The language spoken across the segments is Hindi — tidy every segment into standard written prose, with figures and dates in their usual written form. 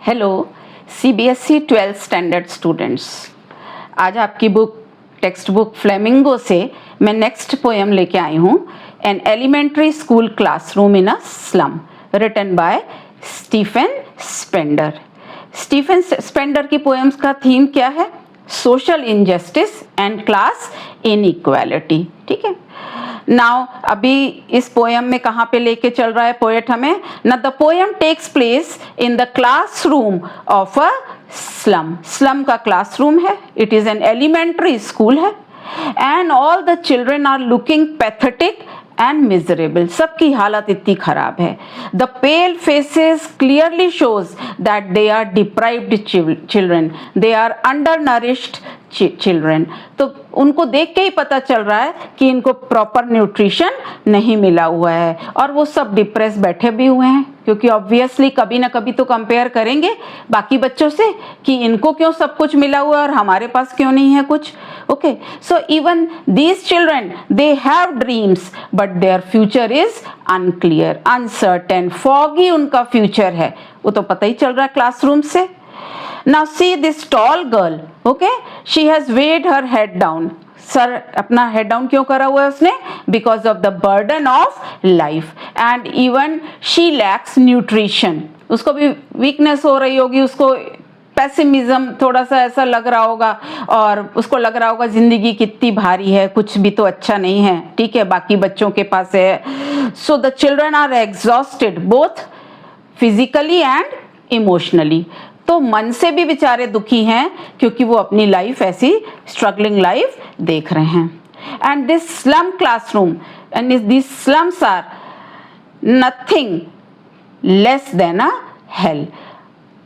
Hello CBSE 12th standard students, आज आपकी बुक टेक्स्ट बुक फ्लेमिंगो से मैं नेक्स्ट पोएम लेके आई हूँ, an elementary school classroom in a slum, written by Stephen Spender. Stephen Spender की पोएम्स का थीम क्या है? Social injustice and class inequality. ठीक है, नाउ अभी इस पोएम में कहाँ पे लेके चल रहा है पोएट हमें ना? The poem takes place in the classroom of a slum. Slum का क्लासरूम है, it is an elementary school है, and all the children are looking pathetic and miserable. सबकी हालत इतनी खराब है। The pale faces clearly shows that they are deprived children, they are undernourished children. तो उनको देख के ही पता चल रहा है कि इनको प्रॉपर न्यूट्रिशन नहीं मिला हुआ है, और वो सब डिप्रेस बैठे भी हुए हैं, क्योंकि ऑब्वियसली कभी ना कभी तो कंपेयर करेंगे बाकी बच्चों से कि इनको क्यों सब कुछ मिला हुआ है और हमारे पास क्यों नहीं है कुछ। Okay, so even these children they have dreams but their future is unclear, uncertain, foggy उनका फ्यूचर है। वो तो पता ही चल रहा है क्लासरूम से। Now see this tall girl, okay? She has weighed her head down. Sir अपना हेड डाउन क्यों करा हुआ है उसने? Because of the burden of life, and even she lacks nutrition. उसको भी वीकनेस हो रही होगी, उसको पेसिमिज्म थोड़ा सा ऐसा लग रहा होगा, और उसको लग रहा होगा जिंदगी कितनी भारी है, कुछ भी तो अच्छा नहीं है। ठीक है, बाकी बच्चों के पास है। So the children are exhausted both physically and emotionally. तो मन से भी बेचारे दुखी हैं, क्योंकि वो अपनी लाइफ ऐसी स्ट्रगलिंग लाइफ देख रहे हैं। And this slum classroom and this slums are nothing less than a hell.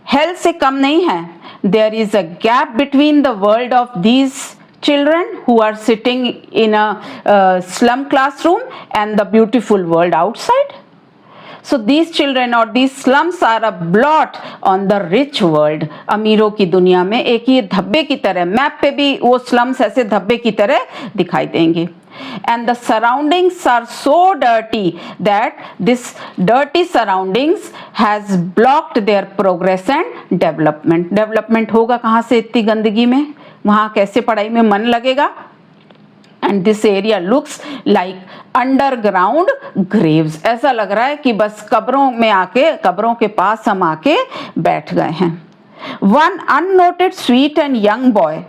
Hell से कम नहीं है। There is a gap between the world of these children who are sitting in a slum classroom and the beautiful world outside. So these children or these slums are a blot on the rich world. अमीरों की दुनिया में एक ये धब्बे की तरह, मैप पे भी वो slums ऐसे धब्बे की तरह दिखाई देंगे। And the surroundings are so dirty that this dirty surroundings has blocked their progress and development. Development होगा कहाँ से इतनी गंदगी में? वहाँ कैसे पढ़ाई में मन लगेगा? And this area looks like underground graves. ऐसा लग रहा है कि बस कब्रों में आके, कब्रों के पास हम आके बैठ गए हैं। One unnoted sweet and young boy,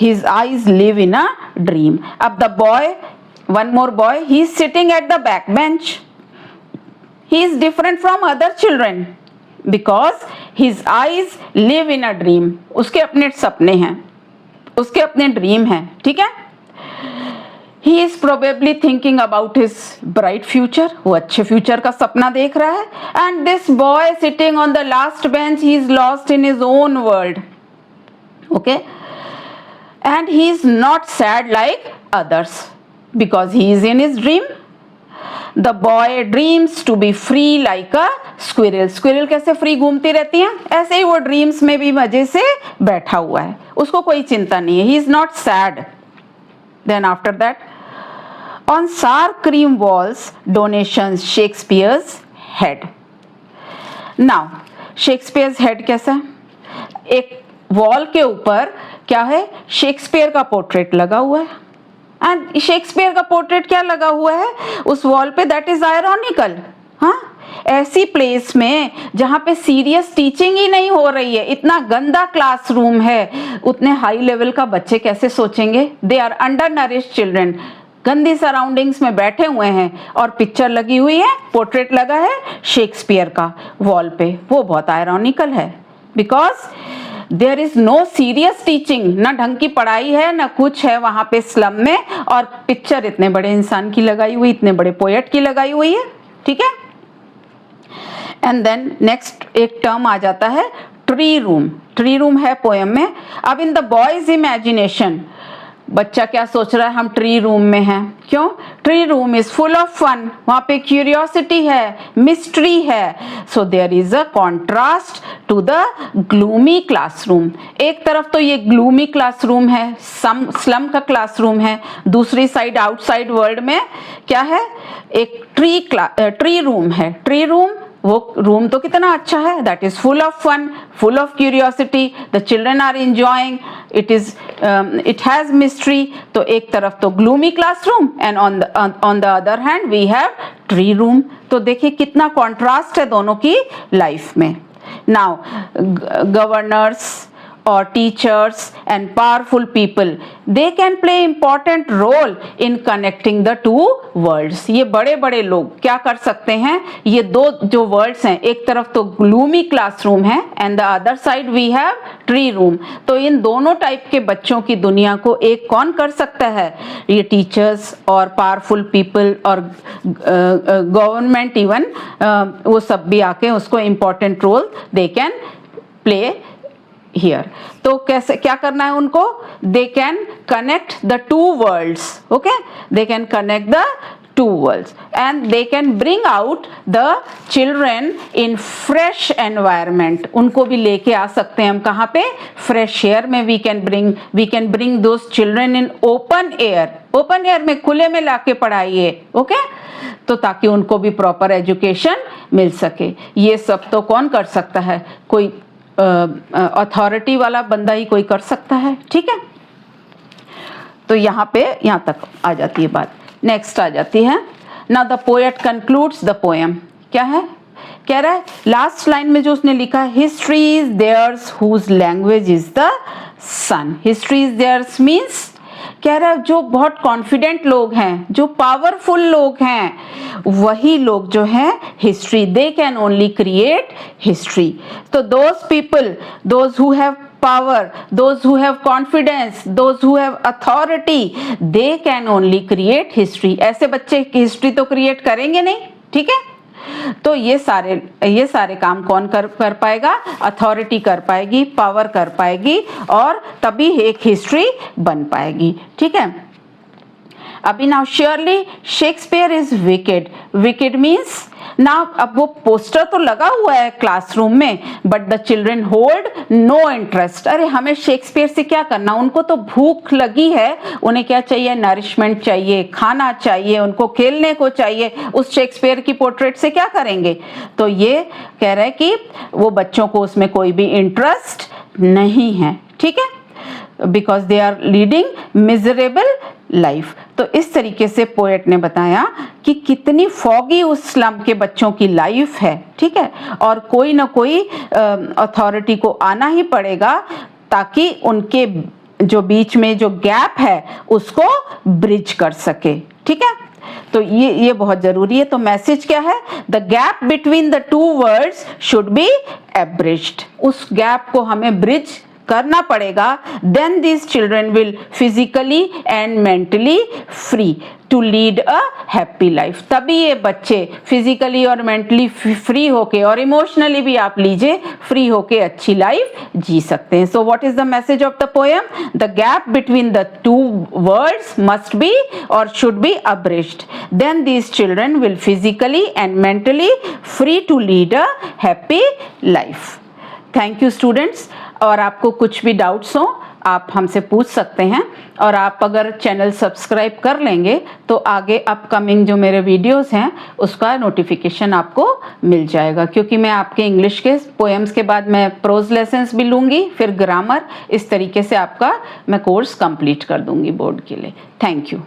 his eyes live in a dream. अब the boy, one more boy, he is sitting at the back bench. He is different from other children because his eyes live in a dream. उसके अपने सपने हैं, उसके अपने ड्रीम हैं। ठीक है, He is probably thinking about his bright future. वो अच्छे फ्यूचर का सपना देख रहा है। And this boy sitting on the last bench, he is lost in his own world. Okay? And he is not sad like others because he is in his dream. The boy dreams to be free like a squirrel. Squirrel कैसे फ्री घूमती रहती हैं, ऐसे ही वो ड्रीम्स में भी मजे से बैठा हुआ है, उसको कोई चिंता नहीं है। He is not sad. Then after that, on sour cream walls, donations, Shakespeare's head. Now, Shakespeare's head कैसा है? एक वॉल के ऊपर क्या है? शेक्सपियर का पोर्ट्रेट लगा हुआ है। एंड शेक्सपियर का पोर्ट्रेट क्या लगा हुआ है उस वॉल पे? That is ironical. हाँ, ऐसी प्लेस में जहाँ पे सीरियस टीचिंग ही नहीं हो रही है, इतना गंदा क्लासरूम है, उतने हाई लेवल का बच्चे कैसे सोचेंगे? They are undernourished children, गंदी सराउंडिंग्स में बैठे हुए हैं, और पिक्चर लगी हुई है, पोर्ट्रेट लगा है शेक्सपियर का वॉल पे। वो बहुत आयरॉनिकल है, because there is no serious teaching, ना ढंग की पढ़ाई है ना कुछ है वहां पे स्लम में, और पिक्चर इतने बड़े इंसान की लगाई हुई, इतने बड़े पोएट की लगाई हुई है। ठीक है, एंड देन नेक्स्ट एक टर्म आ जाता है ट्री रूम। ट्री रूम है पोएम में। अब इन द बॉयज इमेजिनेशन, बच्चा क्या सोच रहा है? हम ट्री रूम में हैं। क्यों? Tree room is full of fun, वहां पे क्यूरियोसिटी है, मिस्ट्री है। So there is a contrast to the gloomy classroom. एक तरफ तो ये ग्लूमी क्लासरूम है, स्लम का क्लासरूम है, दूसरी साइड आउटसाइड वर्ल्ड में क्या है? एक ट्री रूम है। ट्री रूम वो रूम तो कितना अच्छा है, that is full of fun, full of curiosity, the children are enjoying, it has mystery. तो एक तरफ तो gloomy classroom and on the other hand we have tree room. तो देखिए कितना कॉन्ट्रास्ट है दोनों की लाइफ में। Now governors or teachers and powerful people, they can play important role in connecting the two worlds। ये बड़े बड़े लोग क्या कर सकते हैं, ये दो जो वर्ल्ड्स हैं, एक तरफ तो ग्लूमी क्लासरूम है and the other side we have tree room. तो इन दोनों टाइप के बच्चों की दुनिया को एक कौन कर सकता है, ये टीचर्स और पावरफुल पीपल और गवर्नमेंट इवन, वो सब भी आके उसको important role they can play here. तो कैसे क्या करना है उनको, they can connect the two worlds, okay, they can connect the two worlds and they can bring out the children in fresh environment. उनको भी लेके आ सकते हैं हम कहाँ पे, फ्रेश एयर में। We can bring those children in open air, open air में खुले में लाके पढ़ाइए, ओके, तो ताकि उनको भी प्रॉपर एजुकेशन मिल सके। ये सब तो कौन कर सकता है, कोई अथॉरिटी वाला बंदा ही कोई कर सकता है, ठीक है। तो यहाँ तक आ जाती है बात। नेक्स्ट आ जाती है, now the poet concludes the poem. क्या है, कह रहा है लास्ट लाइन में जो उसने लिखा है, history is theirs whose language is the sun. History is theirs means कह रहा है जो बहुत कॉन्फिडेंट लोग हैं, जो पावरफुल लोग हैं, वही लोग जो हैं history, they can only create history. तो those people, those who have power, those who have confidence, those who have authority, they can only create history। ऐसे बच्चे हिस्ट्री तो क्रिएट करेंगे नहीं, ठीक है। तो ये सारे काम कौन कर पाएगा, अथॉरिटी कर पाएगी, पावर कर पाएगी, और तभी एक हिस्ट्री बन पाएगी, ठीक है। अभी now surely Shakespeare is wicked. Wicked means now, अब वो पोस्टर तो लगा हुआ है क्लासरूम में, but the children hold no interest. अरे हमें शेक्सपियर से क्या करना, उनको तो भूख लगी है, उन्हें क्या चाहिए, नरिशमेंट चाहिए, खाना चाहिए, उनको खेलने को चाहिए। उस शेक्सपियर की पोर्ट्रेट से क्या करेंगे। तो ये कह रहा है कि वो बच्चों को उसमें कोई भी इंटरेस्ट नहीं है, ठीक है, because they are leading miserable life. तो इस तरीके से पोएट ने बताया कि कितनी फॉगी उस स्लम के बच्चों की लाइफ है, ठीक है, और कोई ना कोई अथॉरिटी को आना ही पड़ेगा ताकि उनके जो बीच में जो गैप है उसको ब्रिज कर सके, ठीक है। तो ये बहुत जरूरी है। तो मैसेज क्या है, the gap between the two worlds should be abridged. उस गैप को हमें ब्रिज करना पड़ेगा। Then these children will physically and mentally free to lead a happy life. तभी ये बच्चे फिजिकली और मेंटली फ्री होके, और इमोशनली भी आप लीजिए, फ्री होके अच्छी लाइफ जी सकते हैं। So what is the message of the poem, the gap between the two worlds must be और should be abridged. Then these children will physically and mentally free to lead a happy life. Thank you students. और आपको कुछ भी डाउट्स हो आप हमसे पूछ सकते हैं, और आप अगर चैनल सब्सक्राइब कर लेंगे तो आगे अपकमिंग जो मेरे वीडियोस हैं उसका नोटिफिकेशन आपको मिल जाएगा, क्योंकि मैं आपके इंग्लिश के पोएम्स के बाद मैं प्रोज लेसन्स भी लूँगी, फिर ग्रामर, इस तरीके से आपका मैं कोर्स कंप्लीट कर दूँगी बोर्ड के लिए। Thank you.